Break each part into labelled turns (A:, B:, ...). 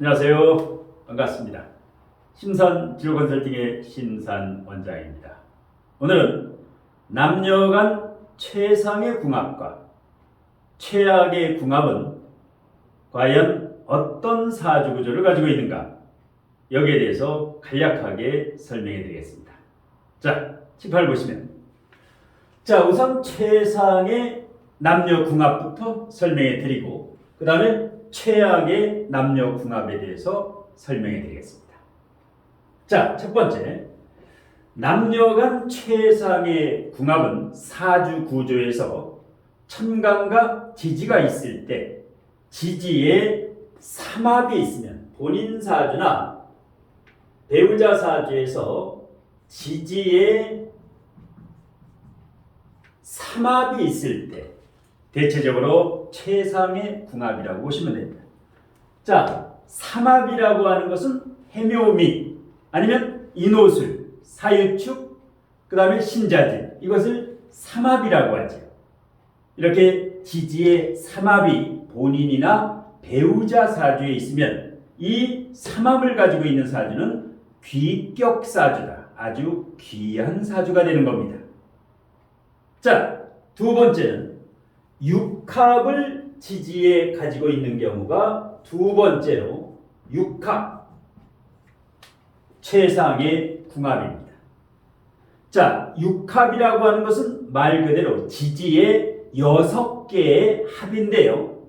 A: 안녕하세요. 반갑습니다. 신산진로컨설팅의 신산 원장입니다. 오늘은 남녀 간 최상의 궁합과 최악의 궁합은 과연 어떤 사주구조를 가지고 있는가, 여기에 대해서 간략하게 설명해 드리겠습니다. 자, 18 보시면, 자, 우선 최상의 남녀 궁합부터 설명해 드리고, 그 다음에 최악의 남녀 궁합에 대해서 설명해 드리겠습니다. 자, 첫 번째, 남녀 간 최상의 궁합은 사주 구조에서 천간과 지지가 있을 때 지지에 삼합이 있으면, 본인 사주나 배우자 사주에서 지지에 삼합이 있을 때 대체적으로 최상의 궁합이라고 보시면 됩니다. 자, 삼합이라고 하는 것은 해묘미 아니면 인호술, 사유축, 그 다음에 신자진, 이것을 삼합이라고 하죠. 이렇게 지지의 삼합이 본인이나 배우자 사주에 있으면 이 삼합을 가지고 있는 사주는 귀격 사주다. 아주 귀한 사주가 되는 겁니다. 자, 두 번째는 육합을 지지에 가지고 있는 경우가 두 번째로 육합, 최상의 궁합입니다. 자, 육합이라고 하는 것은 말 그대로 지지의 6개의 합인데요.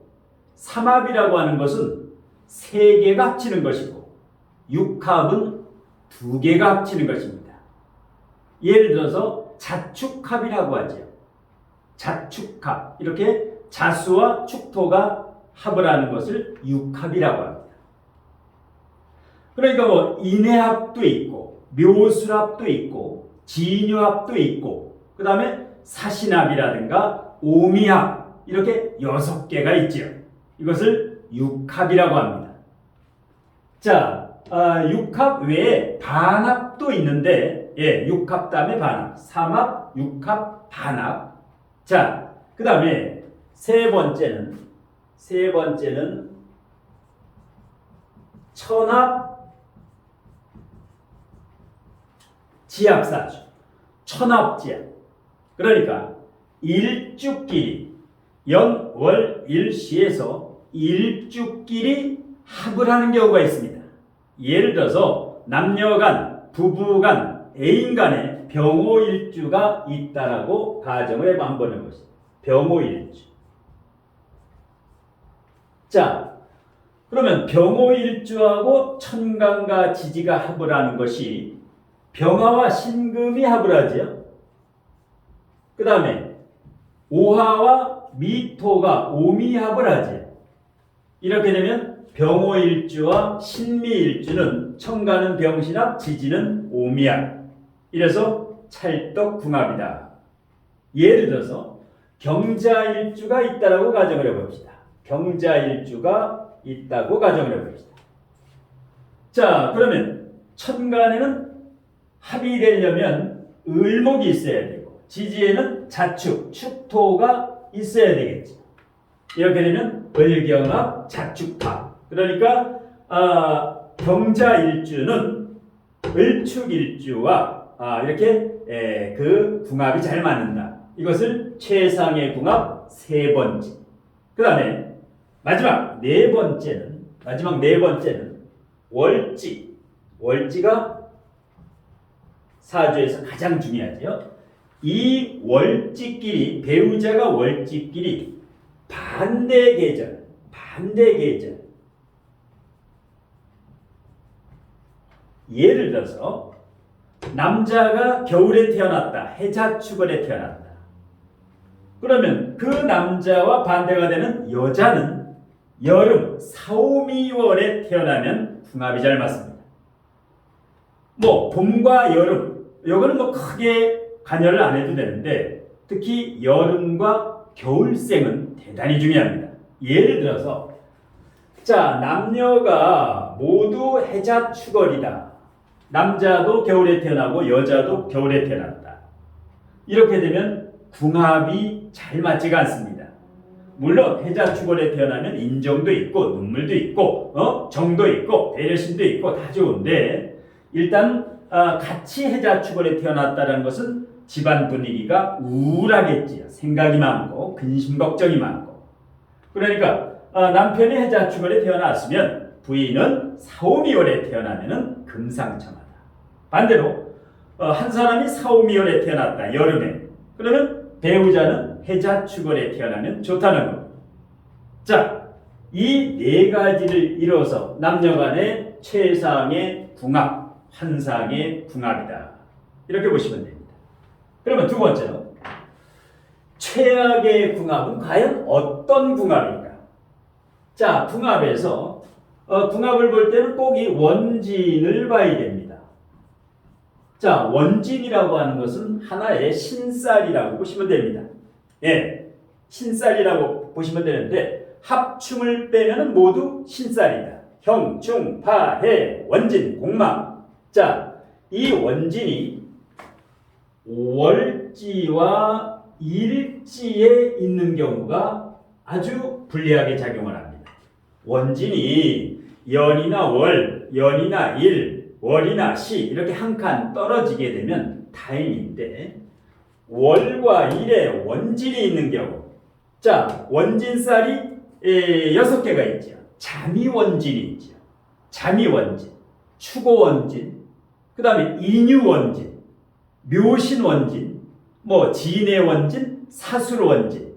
A: 삼합이라고 하는 것은 3개가 합치는 것이고 육합은 2개가 합치는 것입니다. 예를 들어서 자축합이라고 하죠. 자축합, 이렇게 자수와 축토가 합을 하는 것을 육합이라고 합니다. 그러니까 뭐 인해합도 있고 묘술합도 있고 진유합도 있고, 그 다음에 사신합이라든가 오미합, 이렇게 6개가 있죠. 이것을 육합이라고 합니다. 자, 육합 외에 반합도 있는데, 육합 다음에 반합, 삼합, 육합, 반합. 자, 그 다음에 세 번째는 천합, 지합사주, 천합지합. 그러니까 일주끼리, 연, 월, 일시에서 일주끼리 합을 하는 경우가 있습니다. 예를 들어서 남녀간, 부부간, 애인간에 병호일주가 있다라고 가정을 한번 해보세요. 병호일주. 자, 그러면 병호일주하고 천간과 지지가 합을 하는 것이 병화와 신금이 합을 하죠. 그 다음에 오화와 미토가 오미합을 하죠. 이렇게 되면 병호일주와 신미일주는 천간은 병신합, 지지는 오미합. 이래서 찰떡궁합이다. 예를 들어서 경자일주가 있다라고 가정을 해봅시다. 경자일주가 있다고 가정을 해봅시다. 자, 그러면 천간에는 합이 되려면 을목이 있어야 되고, 지지에는 자축, 축토가 있어야 되겠죠. 이렇게 되면 을경합, 자축합. 그러니까 경자일주는 을축일주와 이렇게 그 궁합이 잘 맞는다. 이것을 최상의 궁합 세 번째. 그 다음에 마지막 네 번째는 월지. 월지가 사주에서 가장 중요하죠. 이 월지끼리, 배우자가 월지끼리 반대 계절. 예를 들어서 남자가 겨울에 태어났다. 해자축월에 태어났다. 그러면 그 남자와 반대가 되는 여자는 여름, 사오미월에 태어나면 궁합이 잘 맞습니다. 뭐 봄과 여름, 이거는 뭐 크게 관여를 안 해도 되는데, 특히 여름과 겨울생은 대단히 중요합니다. 예를 들어서, 자, 남녀가 모두 해자축월이다. 남자도 겨울에 태어나고 여자도 겨울에 태어났다. 이렇게 되면 궁합이 잘 맞지가 않습니다. 물론 해자축월에 태어나면 인정도 있고 눈물도 있고 정도 있고 배려심도 있고 다 좋은데 일단 같이 해자축월에 태어났다는 것은 집안 분위기가 우울하겠지요. 생각이 많고 근심 걱정이 많고. 그러니까 남편이 해자축월에 태어났으면 부인은 사오미월에 태어나면은 금상첨화다. 반대로 한 사람이 사오미월에 태어났다. 여름에. 그러면 배우자는 해자축월에 태어나면 좋다는 겁니다. 자, 이 네 가지를 이뤄서 남녀간의 최상의 궁합, 환상의 궁합이다. 이렇게 보시면 됩니다. 그러면 두 번째로 최악의 궁합은 과연 어떤 궁합인가? 자, 궁합에서 궁합을 볼 때는 꼭 이 원진을 봐야 됩니다. 자, 원진이라고 하는 것은 하나의 신살이라고 보시면 됩니다. 예, 신살이라고 보시면 되는데 합충을 빼면 모두 신살이다. 형, 충, 파, 해, 원진, 공망. 자, 이 원진이 월지와 일지에 있는 경우가 아주 불리하게 작용을 합니다. 원진이 연이나 월, 연이나 일, 월이나 시 이렇게 한 칸 떨어지게 되면 다행인데 월과 일에 원진이 있는 경우 자, 원진살이 6개가 있죠. 자미원진이 있죠. 자미원진, 추고원진, 그 다음에 인유원진, 묘신원진, 진해원진, 사술원진,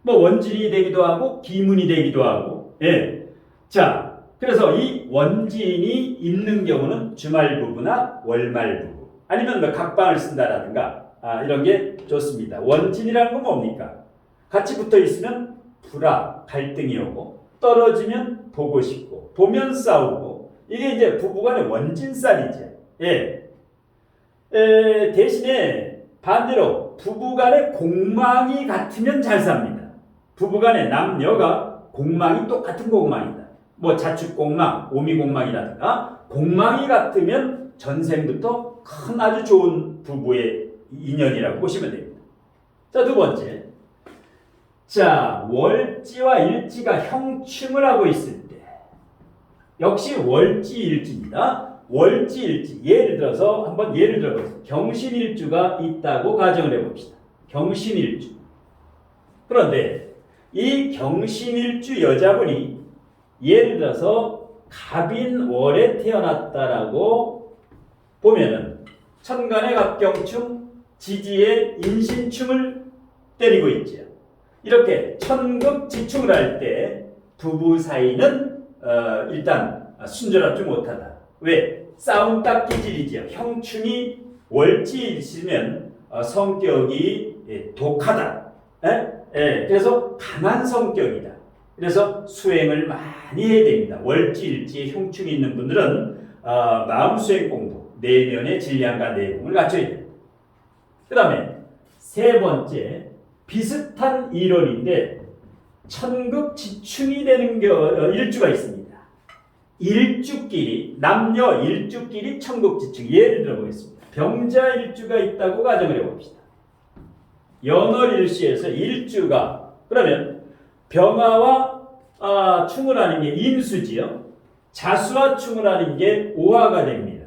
A: 원진이 되기도 하고 기문이 되기도 하고, 예. 자, 그래서 이 원진이 있는 경우는 주말 부부나 월말 부부, 아니면 각방을 쓴다라든가 이런 게 좋습니다. 원진이라는 건 뭡니까? 같이 붙어 있으면 불화, 갈등이 오고 떨어지면 보고 싶고 보면 싸우고 이게 이제 부부간의 원진살이죠. 예. 대신에 반대로 부부간의 공망이 같으면 잘 삽니다. 부부간의 남녀가 공망이 똑같은 공망이다. 자축공망, 오미공망이라든가 공망이 같으면 전생부터 큰 아주 좋은 부부의 인연이라고 보시면 됩니다. 자, 두 번째. 자, 월지와 일지가 형충을 하고 있을 때 역시 월지일지입니다. 월지일지. 예를 들어서 한번 예를 들어보세요. 경신일주가 있다고 가정을 해봅시다. 경신일주. 그런데 이 경신일주 여자분이 예를 들어서 갑인월에 태어났다라고 보면은 천간의 갑경충, 지지의 인신충을 때리고 있죠. 이렇게 천극지충을 할 때 부부 사이는 일단 순절하지 못하다. 왜? 싸움 닦기 질이죠. 형충이 월지일시면 성격이 독하다. 그래서 강한 성격이다. 그래서 수행을 많이 해야 됩니다. 월지일지에 형충이 있는 분들은 마음 수행 공부, 내면의 질량과 내공을 갖춰야 됩니다. 그 다음에 세 번째, 비슷한 이론인데 천극지충이 되는 일주가 있습니다. 일주끼리, 남녀 일주끼리 천극지충. 예를 들어보겠습니다. 병자 일주가 있다고 가정을 해봅시다. 연월일시에서 일주가, 그러면 병화와 충을 하는 게 임수지요. 자수와 충을 하는 게 오화가 됩니다.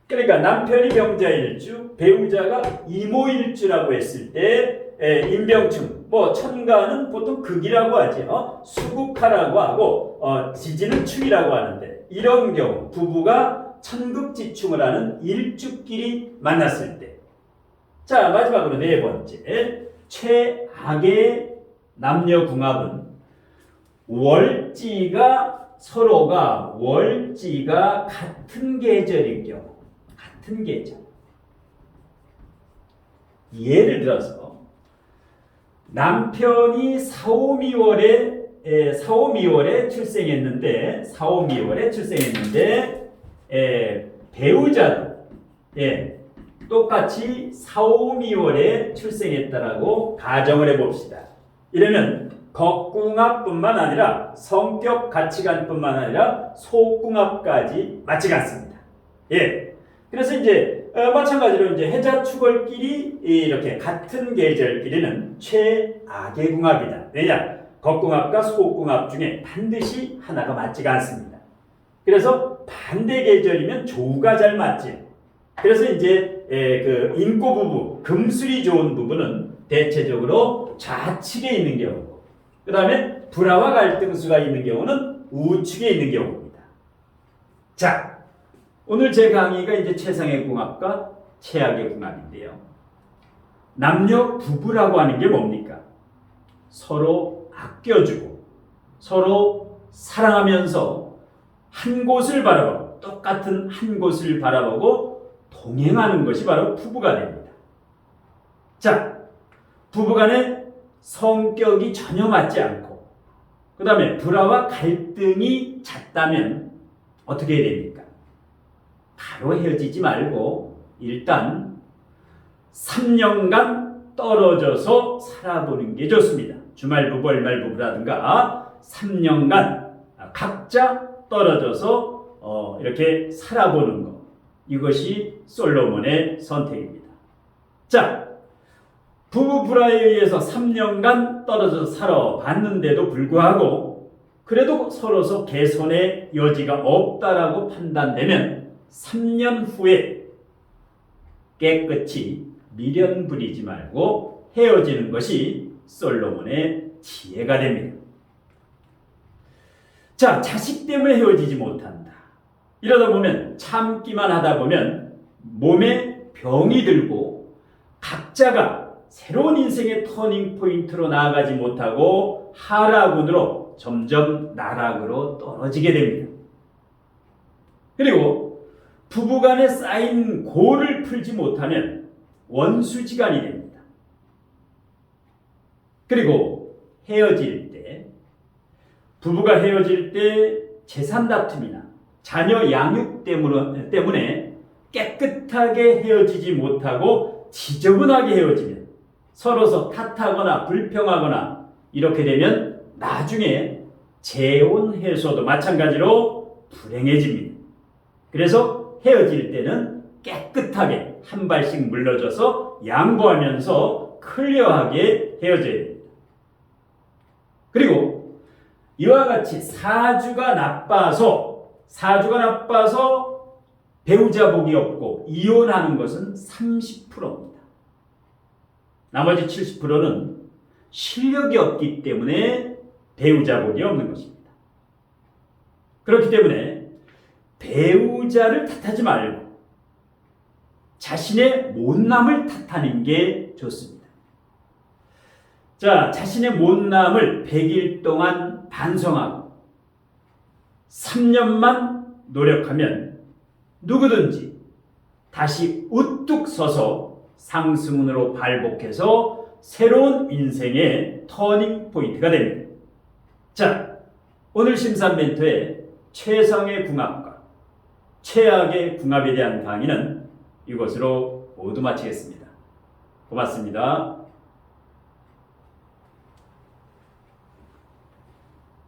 A: 그러니까 남편이 병자일주, 배우자가 이모일주라고 했을 때 임병충, 천간은 보통 극이라고 하죠. 수국하라고 하고 지지는 충이라고 하는데 이런 경우 부부가 천극지충을 하는 일주끼리 만났을 때. 자, 마지막으로 네 번째, 최악의 남녀 궁합은 서로가 월지가 같은 계절일 경우. 같은 계절. 예를 들어서 남편이 사오미월에 출생했는데 배우자도 똑같이 사오미월에 출생했다라고 가정을 해봅시다. 이러면 겉궁합뿐만 아니라 성격 가치관뿐만 아니라 속궁합까지 맞지 않습니다. 예. 그래서 이제 마찬가지로 이제 해자축월끼리 이렇게 같은 계절끼리는 최악의 궁합이다. 왜냐? 겉궁합과 속궁합 중에 반드시 하나가 맞지가 않습니다. 그래서 반대 계절이면 조가 잘 맞지. 그래서 이제 그 인꼬 부부, 금술이 좋은 부부는 대체적으로 좌측에 있는 경우고, 그 다음에 불화와 갈등수가 있는 경우는 우측에 있는 경우입니다. 자, 오늘 제 강의가 이제 최상의 궁합과 최악의 궁합인데요. 남녀 부부라고 하는 게 뭡니까? 서로 아껴주고 서로 사랑하면서 한 곳을 바라보고 똑같은 한 곳을 바라보고 동행하는 것이 바로 부부가 됩니다. 자, 부부간에 성격이 전혀 맞지 않고 그 다음에 불화와 갈등이 잦다면 어떻게 해야 됩니까? 바로 헤어지지 말고 일단 3년간 떨어져서 살아보는 게 좋습니다. 주말부부, 월말부부라든가 3년간 각자 떨어져서 이렇게 살아보는 것, 이것이 솔로몬의 선택입니다. 자, 부부 불화에 의해서 3년간 떨어져서 살아봤는데도 불구하고 그래도 서로서 개선의 여지가 없다라고 판단되면 3년 후에 깨끗이 미련 부리지 말고 헤어지는 것이 솔로몬의 지혜가 됩니다. 자, 자식 때문에 헤어지지 못한다. 이러다 보면 참기만 하다 보면 몸에 병이 들고 각자가 새로운 인생의 터닝 포인트로 나아가지 못하고 하락운으로 점점 나락으로 떨어지게 됩니다. 그리고 부부간에 쌓인 고를 풀지 못하면 원수지간이 됩니다. 그리고 헤어질 때, 부부가 헤어질 때 재산 다툼이나 자녀 양육 때문에 깨끗하게 헤어지지 못하고 지저분하게 헤어지면 서로서 탓하거나 불평하거나 이렇게 되면 나중에 재혼해서도 마찬가지로 불행해집니다. 그래서 헤어질 때는 깨끗하게 한 발씩 물러져서 양보하면서 클리어하게 헤어져야 됩니다. 그리고 이와 같이 사주가 나빠서 배우자 복이 없고 이혼하는 것은 30%입니다. 나머지 70%는 실력이 없기 때문에 배우자 복이 없는 것입니다. 그렇기 때문에 배우자를 탓하지 말고 자신의 못남을 탓하는 게 좋습니다. 자, 자신의 못남을 100일 동안 반성하고 3년만 노력하면 누구든지 다시 우뚝 서서 상승운으로 발복해서 새로운 인생의 터닝 포인트가 됩니다. 자, 오늘 심산 멘토의 최상의 궁합과 최악의 궁합에 대한 강의는 이것으로 모두 마치겠습니다. 고맙습니다.